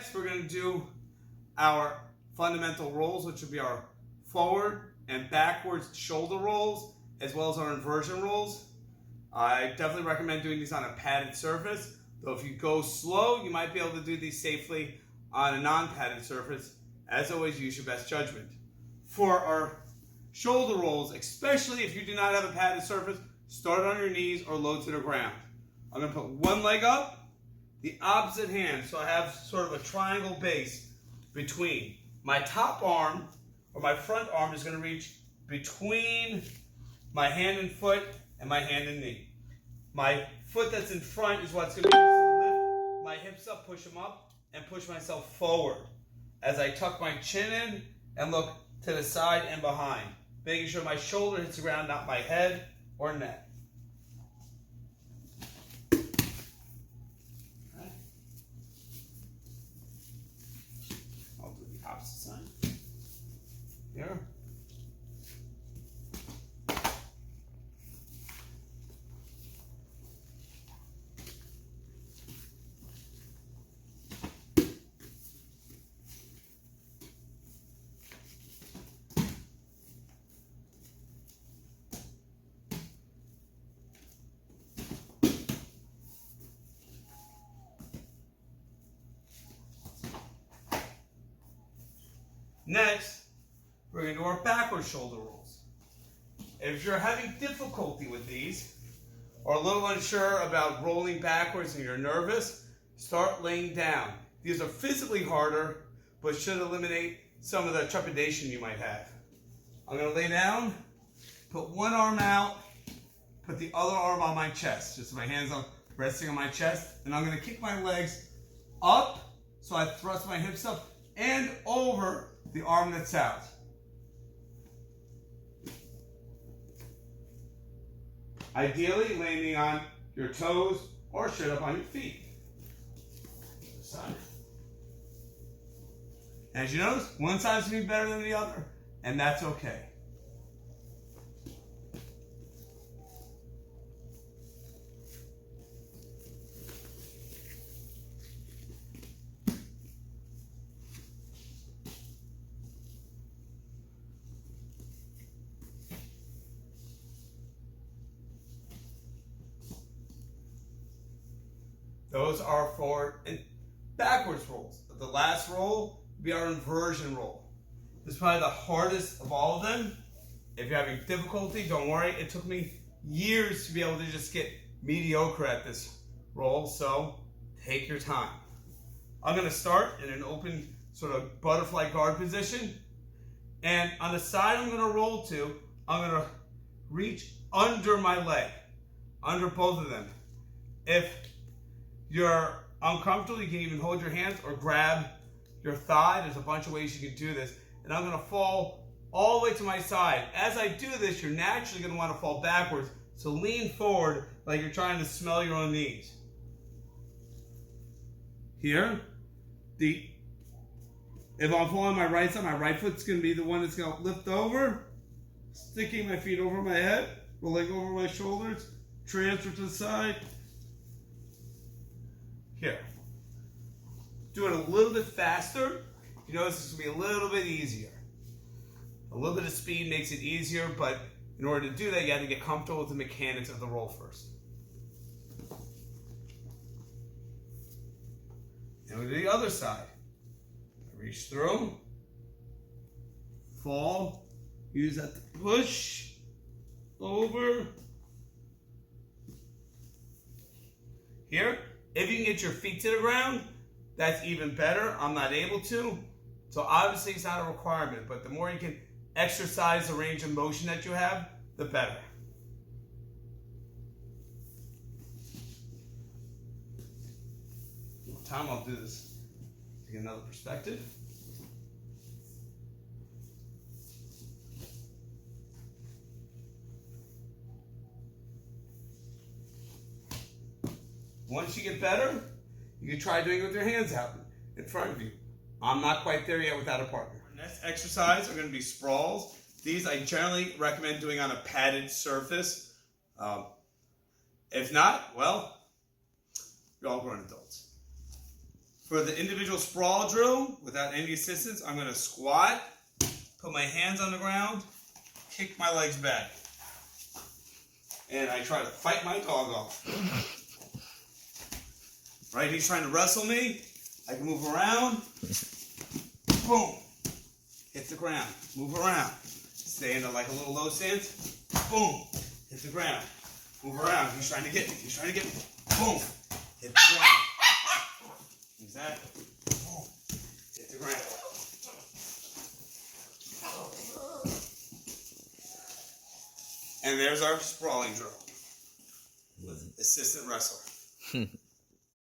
Next, we're going to do our fundamental rolls, which will be our forward and backwards shoulder rolls, as well as our inversion rolls. I definitely recommend doing these on a padded surface, though if you go slow, you might be able to do these safely on a non-padded surface. As always, use your best judgment. For our shoulder rolls, especially if you do not have a padded surface, start on your knees or low to the ground. I'm going to put one leg up, the opposite hand, so I have sort of a triangle base between. My top arm, or my front arm, is going to reach between my hand and foot and my hand and knee. My foot that's in front is what's going to be used to lift my hips up, push them up, and push myself forward as I tuck my chin in and look to the side and behind, making sure my shoulder hits the ground, not my head or neck. Okay. I'll do the opposite side. Here. Next, we're going to do our backward shoulder rolls. If you're having difficulty with these, or a little unsure about rolling backwards and you're nervous, start laying down. These are physically harder, but should eliminate some of the trepidation you might have. I'm going to lay down, put one arm out, put the other arm on my chest, just my hands up, resting on my chest, and I'm going to kick my legs up, so I thrust my hips up and over the arm that's out. Ideally, landing on your toes or straight up on your feet. Side. As you notice, one side's going to be better than the other, and that's okay. Those are forward and backwards rolls. The last roll will be our inversion roll. This is probably the hardest of all of them. If you're having difficulty, don't worry. It took me years to be able to just get mediocre at this roll, so take your time. I'm going to start in an open sort of butterfly guard position. And on the side I'm going to roll to, I'm going to reach under my leg, under both of them. If you're uncomfortable, you can even hold your hands or grab your thigh. There's a bunch of ways you can do this. And I'm going to fall all the way to my side. As I do this, you're naturally going to want to fall backwards. So lean forward like you're trying to smell your own knees. Here, if I'm falling on my right side, my right foot's going to be the one that's going to lift over, sticking my feet over my head, rolling over my shoulders, transfer to the side. Here. Do it a little bit faster. You notice this will be a little bit easier. A little bit of speed makes it easier, but in order to do that, you have to get comfortable with the mechanics of the roll first. And we do the other side. Reach through, fall, use that to push over. Here. If you can get your feet to the ground, that's even better. I'm not able to. So obviously it's not a requirement, but the more you can exercise the range of motion that you have, the better. One time I'll do this to get another perspective. Once you get better, you can try doing it with your hands out in front of you. I'm not quite there yet without a partner. Our next exercise are going to be sprawls. These I generally recommend doing on a padded surface. If not, well, you're all grown adults. For the individual sprawl drill, without any assistance, I'm going to squat, put my hands on the ground, kick my legs back. And I try to fight my dog off. Right, he's trying to wrestle me. I can move around. Boom. Hit the ground. Move around. Stay in like a little low stance. Boom. Hit the ground. Move around. He's trying to get me. He's trying to get me. Boom. Hit the ground. Exactly. Boom. Hit the ground. And there's our sprawling drill with assistant wrestler.